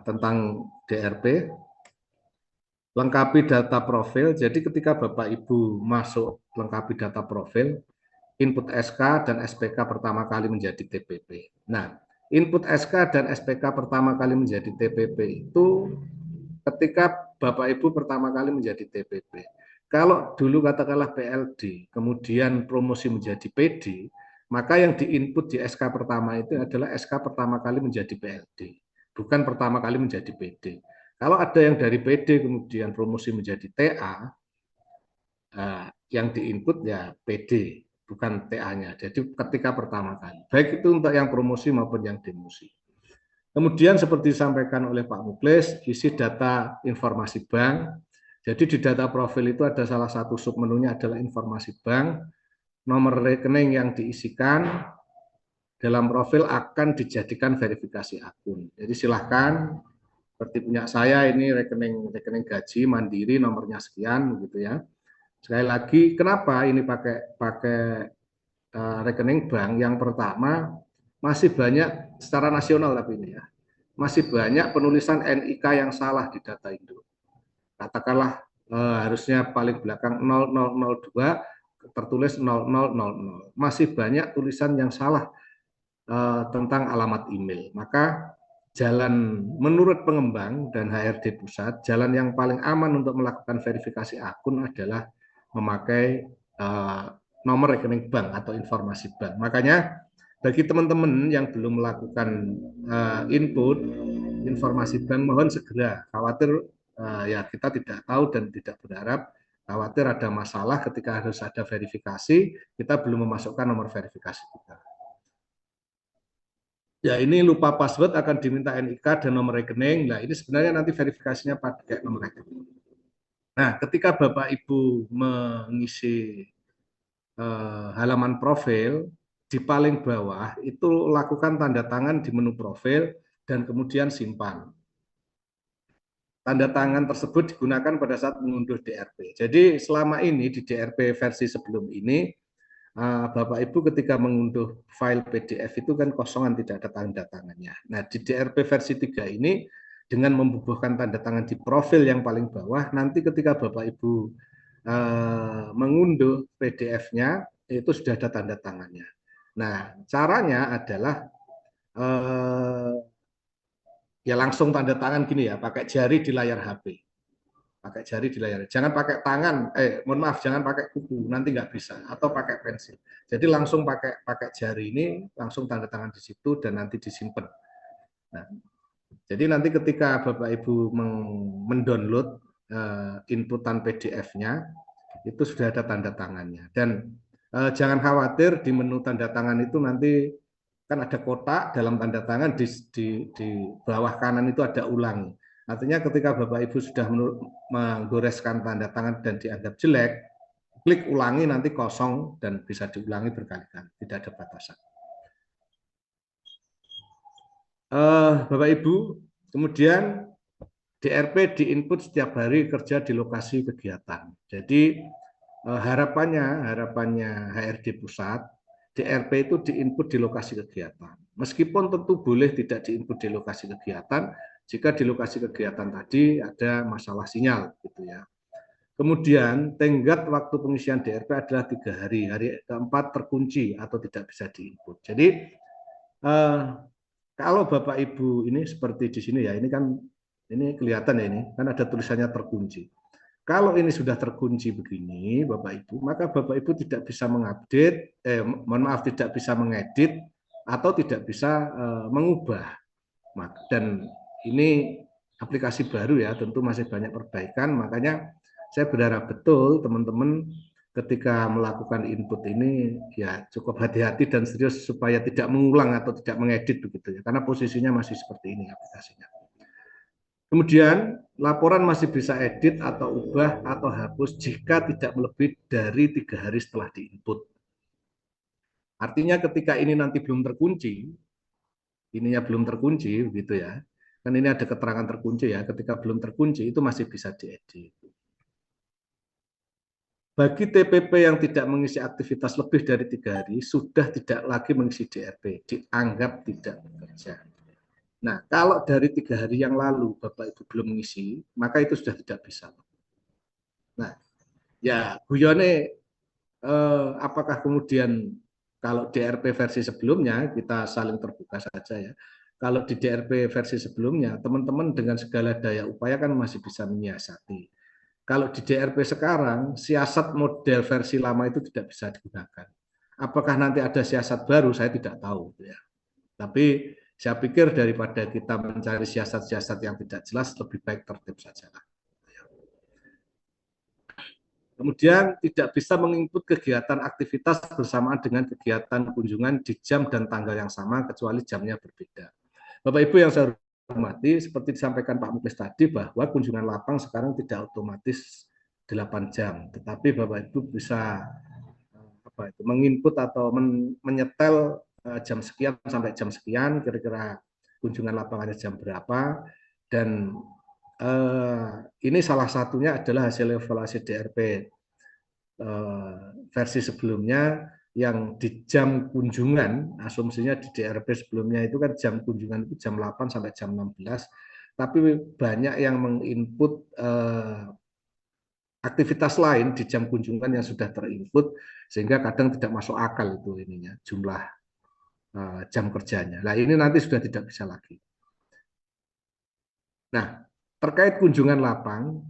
tentang DRP, lengkapi data profil. Jadi ketika Bapak Ibu masuk lengkapi data profil, input SK dan SPK pertama kali menjadi TPP. Nah, input SK dan SPK pertama kali menjadi TPP itu ketika Bapak Ibu pertama kali menjadi TPP. Kalau dulu katakanlah PLD, kemudian promosi menjadi PD, maka yang diinput di SK pertama itu adalah SK pertama kali menjadi PLD, bukan pertama kali menjadi PD. Kalau ada yang dari PD kemudian promosi menjadi TA, yang diinput ya PD, bukan TA-nya. Jadi ketika pertama kali, baik itu untuk yang promosi maupun yang demosi. Kemudian seperti disampaikan oleh Pak Muklis, isi data informasi bank. Jadi di data profil itu ada salah satu submenunya adalah informasi bank, nomor rekening yang diisikan dalam profil akan dijadikan verifikasi akun. Jadi silahkan, seperti punya saya ini rekening gaji mandiri nomornya sekian, begitu ya. Sekali lagi, kenapa ini pakai rekening bank? Yang pertama, masih banyak secara nasional tapi ini ya, masih banyak penulisan NIK yang salah di data induk. Katakanlah harusnya paling belakang 0002 tertulis 0000. Masih banyak tulisan yang salah tentang alamat email. Maka jalan menurut pengembang dan HRD pusat, jalan yang paling aman untuk melakukan verifikasi akun adalah memakai nomor rekening bank atau informasi bank. Makanya bagi teman-teman yang belum melakukan input informasi bank, mohon segera. Khawatir ya kita tidak tahu dan tidak berharap khawatir ada masalah ketika harus ada verifikasi, kita belum memasukkan nomor verifikasi kita. Ya, ini lupa password akan diminta NIK dan nomor rekening. Nah, ini sebenarnya nanti verifikasinya pakai nomor rekening. Nah, ketika Bapak Ibu mengisi halaman profil, di paling bawah itu lakukan tanda tangan di menu profil dan kemudian simpan. Tanda tangan tersebut digunakan pada saat mengunduh DRP. Jadi selama ini di DRP versi sebelum ini, Bapak Ibu ketika mengunduh file PDF itu kan kosongan, tidak ada tanda tangannya. Nah, di DRP versi 3 ini dengan membubuhkan tanda tangan di profil yang paling bawah, nanti ketika Bapak Ibu mengunduh PDF-nya itu sudah ada tanda tangannya. Nah, caranya adalah ya langsung tanda tangan gini ya, pakai jari di layar HP. Pakai jari di layar. Jangan pakai tangan, mohon maaf, jangan pakai kuku, nanti nggak bisa. Atau pakai pensil. Jadi langsung pakai jari ini, langsung tanda tangan di situ dan nanti disimpan. Nah, jadi nanti ketika Bapak Ibu mendownload inputan PDF-nya, itu sudah ada tanda tangannya. Dan jangan khawatir di menu tanda tangan itu nanti kan ada kotak dalam tanda tangan, di bawah kanan itu ada ulangi. Artinya ketika Bapak Ibu sudah menggoreskan tanda tangan dan dianggap jelek, klik ulangi nanti kosong dan bisa diulangi berkali-kali, tidak ada batasan. Bapak Ibu, kemudian DRP diinput setiap hari kerja di lokasi kegiatan. Jadi harapannya HRD pusat, DRP itu diinput di lokasi kegiatan. Meskipun tentu boleh tidak diinput di lokasi kegiatan, jika di lokasi kegiatan tadi ada masalah sinyal, gitu ya. Kemudian tenggat waktu pengisian DRP adalah 3 hari. Hari keempat terkunci atau tidak bisa diinput. Jadi kalau Bapak Ibu ini seperti di sini ya, ini kan ini kelihatan ya, ini kan ada tulisannya terkunci. Kalau ini sudah terkunci begini, Bapak Ibu, maka Bapak Ibu tidak bisa mengupdate, mohon maaf, tidak bisa mengedit atau tidak bisa mengubah. Dan ini aplikasi baru ya, tentu masih banyak perbaikan, makanya saya berharap betul teman-teman ketika melakukan input ini ya cukup hati-hati dan serius supaya tidak mengulang atau tidak mengedit begitu ya, karena posisinya masih seperti ini aplikasinya. Kemudian laporan masih bisa edit atau ubah atau hapus jika tidak melebihi dari 3 hari setelah diinput. Artinya ketika ini nanti belum terkunci, ininya belum terkunci begitu ya. Kan ini ada keterangan terkunci ya, ketika belum terkunci itu masih bisa diedit. Bagi TPP yang tidak mengisi aktivitas lebih dari 3 hari, sudah tidak lagi mengisi DRP, dianggap tidak bekerja. Nah, kalau dari 3 hari yang lalu Bapak Ibu belum mengisi, maka itu sudah tidak bisa. Nah, ya guyone apakah kemudian kalau DRP versi sebelumnya kita saling terbuka saja ya. Kalau di DRP versi sebelumnya, teman-teman dengan segala daya upaya kan masih bisa menyiasati. Kalau di DRP sekarang, siasat model versi lama itu tidak bisa digunakan. Apakah nanti ada siasat baru, saya tidak tahu. Ya. Tapi saya pikir daripada kita mencari siasat-siasat yang tidak jelas, lebih baik tertib saja. Kemudian tidak bisa menginput kegiatan aktivitas bersamaan dengan kegiatan kunjungan di jam dan tanggal yang sama, kecuali jamnya berbeda. Bapak Ibu yang saya hormati, seperti disampaikan Pak Muklis tadi, bahwa kunjungan lapang sekarang tidak otomatis 8 jam, tetapi Bapak Ibu bisa menginput atau menyetel jam sekian sampai jam sekian, kira-kira kunjungan lapangannya jam berapa, dan ini salah satunya adalah hasil evaluasi DRP versi sebelumnya yang di jam kunjungan, asumsinya di DRP sebelumnya itu kan jam kunjungan itu jam 8 sampai jam 16, tapi banyak yang menginput aktivitas lain di jam kunjungan yang sudah terinput, sehingga kadang tidak masuk akal itu ininya jumlah jam kerjanya. Nah ini nanti sudah tidak bisa lagi. Nah terkait kunjungan lapang,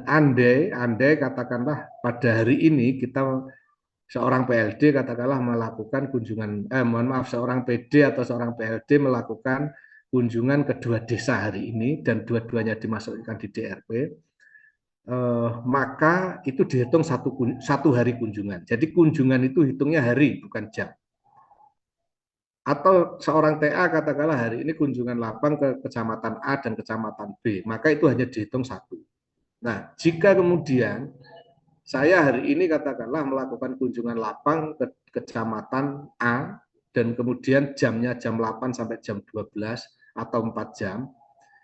andai katakanlah pada hari ini kita seorang PLD katakanlah melakukan kunjungan, mohon maaf, seorang PD atau seorang PLD melakukan kunjungan ke 2 desa hari ini dan dua-duanya dimasukkan di DRP, maka itu dihitung satu hari kunjungan. Jadi kunjungan itu hitungnya hari bukan jam. Atau seorang TA katakanlah hari ini kunjungan lapang ke kecamatan A dan kecamatan B, maka itu hanya dihitung satu. Nah, jika kemudian saya hari ini katakanlah melakukan kunjungan lapang ke kecamatan A dan kemudian jamnya jam 8 sampai jam 12 atau 4 jam,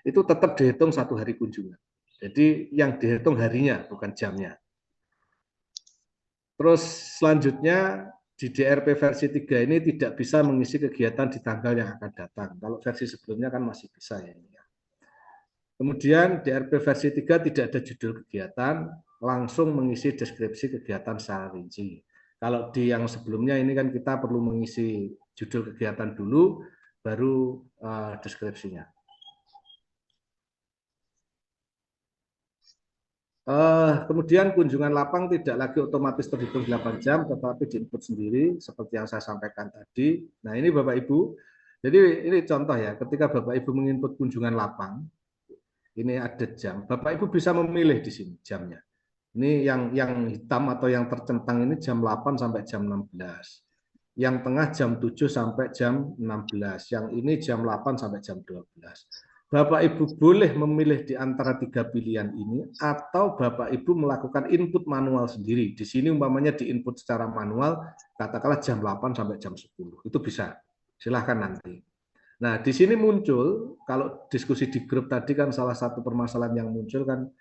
itu tetap dihitung satu hari kunjungan. Jadi yang dihitung harinya bukan jamnya. Terus selanjutnya di DRP versi 3 ini tidak bisa mengisi kegiatan di tanggal yang akan datang. Kalau versi sebelumnya kan masih bisa ya. Kemudian DRP versi 3 tidak ada judul kegiatan, langsung mengisi deskripsi kegiatan secara rinci. Kalau di yang sebelumnya ini kan kita perlu mengisi judul kegiatan dulu, baru deskripsinya. Kemudian kunjungan lapang tidak lagi otomatis terhitung 8 jam, tetapi diinput sendiri, seperti yang saya sampaikan tadi. Nah ini Bapak Ibu, jadi ini contoh ya, ketika Bapak Ibu menginput kunjungan lapang, ini ada jam, Bapak Ibu bisa memilih di sini jamnya. Ini yang hitam atau yang tercentang ini jam 8 sampai jam 16. Yang tengah jam 7 sampai jam 16. Yang ini jam 8 sampai jam 12. Bapak Ibu boleh memilih di antara 3 pilihan ini atau Bapak Ibu melakukan input manual sendiri. Di sini umpamanya diinput secara manual, katakanlah jam 8 sampai jam 10. Itu bisa. Silahkan nanti. Nah, di sini muncul, kalau diskusi di grup tadi kan salah satu permasalahan yang muncul kan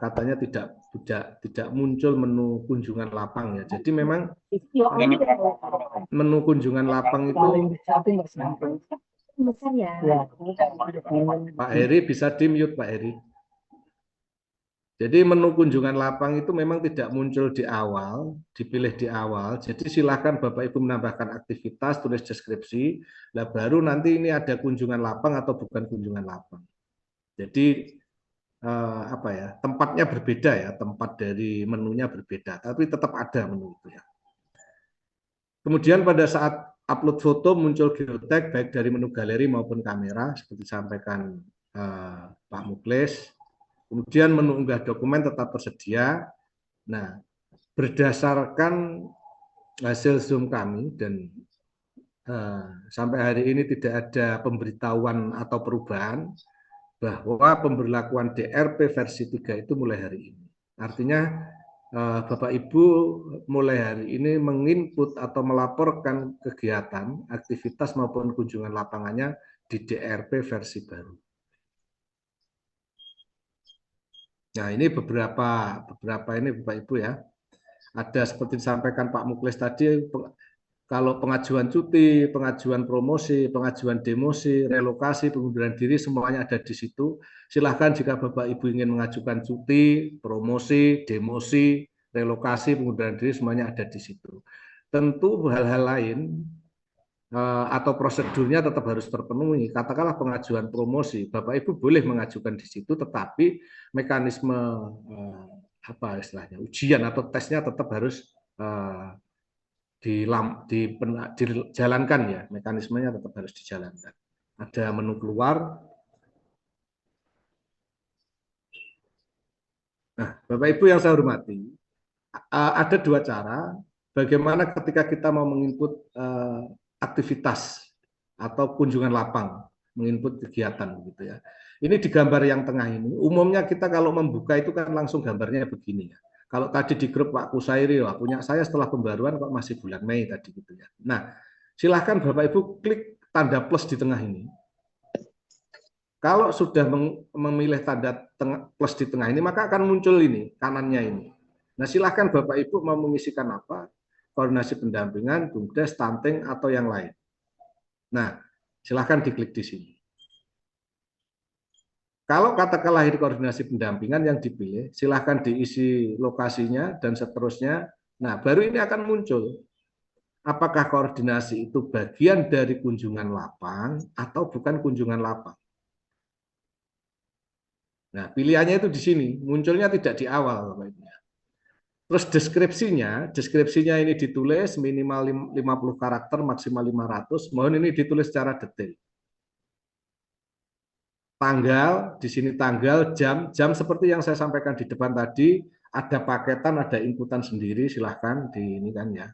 katanya tidak muncul menu kunjungan lapang ya. Jadi memang menu kunjungan lapang itu Pak Heri bisa di-mute Pak Heri. Jadi menu kunjungan lapang itu memang tidak muncul di awal, dipilih di awal. Jadi silakan Bapak Ibu menambahkan aktivitas, tulis deskripsi. Nah baru nanti ini ada kunjungan lapang atau bukan kunjungan lapang. Jadi apa ya, tempatnya berbeda ya, tempat dari menunya berbeda, tapi tetap ada menu itu ya. Kemudian pada saat upload foto muncul geotag baik dari menu galeri maupun kamera seperti disampaikan Pak Muklis. Kemudian menu unggah dokumen tetap tersedia. Nah, berdasarkan hasil Zoom kami dan sampai hari ini tidak ada pemberitahuan atau perubahan bahwa pemberlakuan DRP versi 3 itu mulai hari ini. Artinya Bapak Ibu mulai hari ini menginput atau melaporkan kegiatan, aktivitas maupun kunjungan lapangannya di DRP versi baru. Nah ini beberapa ini Bapak Ibu ya. Ada seperti disampaikan Pak Muklis tadi, Kalau pengajuan cuti, pengajuan promosi, pengajuan demosi, relokasi, pengunduran diri, semuanya ada di situ. Silahkan jika Bapak Ibu ingin mengajukan cuti, promosi, demosi, relokasi, pengunduran diri, semuanya ada di situ. Tentu hal-hal lain atau prosedurnya tetap harus terpenuhi. Katakanlah pengajuan promosi, Bapak Ibu boleh mengajukan di situ, tetapi mekanisme apa istilahnya ujian atau tesnya tetap harus dijalankan ya, mekanismenya tetap harus dijalankan. Ada menu keluar. Nah, Bapak Ibu yang saya hormati, ada dua cara bagaimana ketika kita mau menginput aktivitas atau kunjungan lapang, menginput kegiatan gitu ya. Ini di gambar yang tengah ini, umumnya kita kalau membuka itu kan langsung gambarnya begini ya. Kalau tadi di grup Pak Kusairi, wah, punya saya setelah pembaruan kok masih bulan Mei tadi gitu ya. Nah, silahkan Bapak Ibu klik tanda plus di tengah ini. Kalau sudah memilih tanda plus di tengah ini, maka akan muncul ini, kanannya ini. Nah, silahkan Bapak Ibu mau mengisikan apa, koordinasi pendampingan, BUMDes, stunting, atau yang lain. Nah, silahkan diklik di sini. Kalau katakanlah ini koordinasi pendampingan yang dipilih, silahkan diisi lokasinya dan seterusnya. Nah, baru ini akan muncul. Apakah koordinasi itu bagian dari kunjungan lapang atau bukan kunjungan lapang? Nah, pilihannya itu di sini, munculnya tidak di awal, Bapak Ibu. Terus deskripsinya ini ditulis minimal 50 karakter, maksimal 500. Mohon ini ditulis secara detail. Tanggal, di sini tanggal, jam seperti yang saya sampaikan di depan tadi, ada paketan, ada inputan sendiri, silahkan di ini kan ya.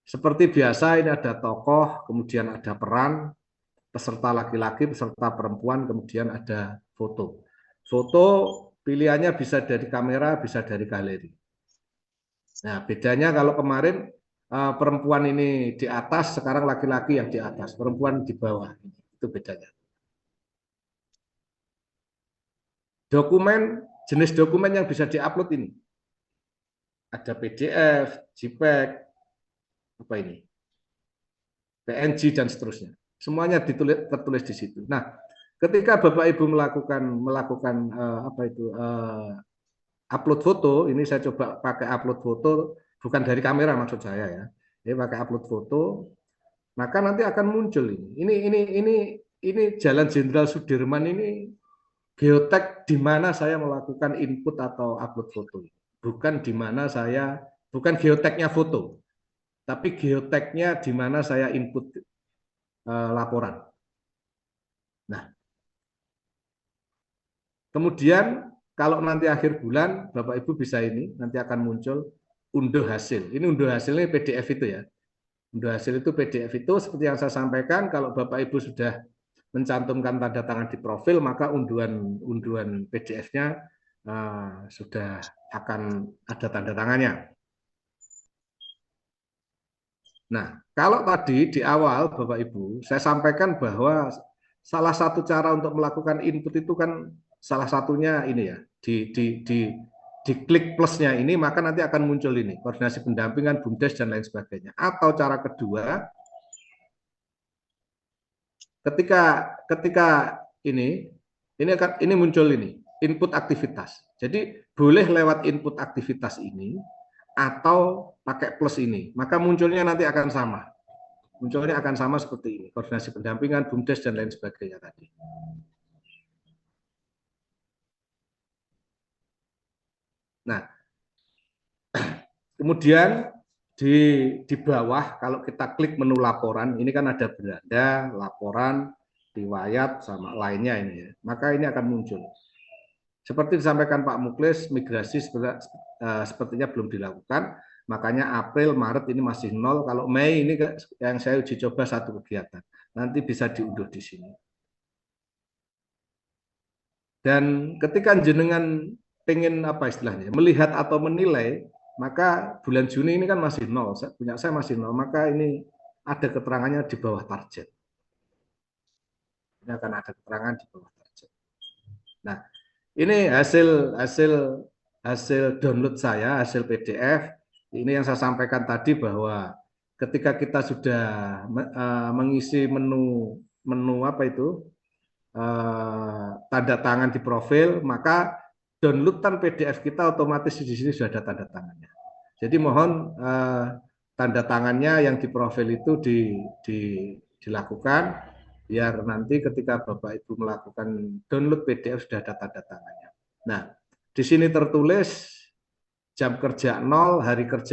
Seperti biasa ini ada tokoh, kemudian ada peran, peserta laki-laki, peserta perempuan, kemudian ada foto. Foto pilihannya bisa dari kamera, bisa dari galeri. Nah, bedanya kalau kemarin perempuan ini di atas, sekarang laki-laki yang di atas, perempuan di bawah. Itu bedanya. Dokumen, jenis dokumen yang bisa diupload ini. Ada PDF, JPEG, apa ini? PNG dan seterusnya. Semuanya tertulis di situ. Nah, ketika Bapak Ibu melakukan apa itu upload foto, ini saya coba pakai upload foto, bukan dari kamera maksud saya ya. Ini pakai upload foto, maka nanti akan muncul ini. Ini Jalan Jenderal Sudirman ini geotek di mana saya melakukan input atau upload foto. Bukan di mana saya, bukan geoteknya foto, tapi geoteknya di mana saya input laporan. Nah, kemudian kalau nanti akhir bulan Bapak Ibu bisa ini nanti akan muncul unduh hasil. Ini unduh hasilnya PDF itu ya. Unduh hasil itu PDF itu seperti yang saya sampaikan, kalau Bapak Ibu sudah mencantumkan tanda tangan di profil, maka unduhan PDF-nya sudah akan ada tanda tangannya. Nah, kalau tadi di awal Bapak Ibu, saya sampaikan bahwa salah satu cara untuk melakukan input itu kan salah satunya ini ya, di klik plusnya ini, maka nanti akan muncul ini, koordinasi pendampingan, BUMDes, dan lain sebagainya. Atau cara kedua, ketika ini muncul ini, input aktivitas. Jadi boleh lewat input aktivitas ini, atau pakai plus ini, maka munculnya nanti akan sama. Munculnya akan sama seperti ini, koordinasi pendampingan, BUMDes, dan lain sebagainya tadi. Nah, kemudian di bawah, kalau kita klik menu laporan, ini kan ada beranda, laporan, riwayat, sama lainnya ini ya. Maka ini akan muncul. Seperti disampaikan Pak Muklis, migrasi sepertinya belum dilakukan, makanya April, Maret ini masih nol. Kalau Mei ini yang saya uji coba satu kegiatan. Nanti bisa diunduh di sini. Dan ketika jenengan pengen apa istilahnya, melihat atau menilai, maka bulan Juni ini kan masih nol, punya saya masih nol, maka ini ada keterangannya di bawah target. Ini akan ada keterangan di bawah target. Nah, ini hasil download saya, hasil PDF. Ini yang saya sampaikan tadi bahwa ketika kita sudah mengisi menu apa itu tanda tangan di profil, maka downloadan PDF kita otomatis di sini sudah ada tanda tangannya. Jadi mohon tanda tangannya yang di profil itu dilakukan, biar nanti ketika Bapak Ibu melakukan download PDF sudah ada tanda tangannya. Nah, di sini tertulis jam kerja 0, hari kerja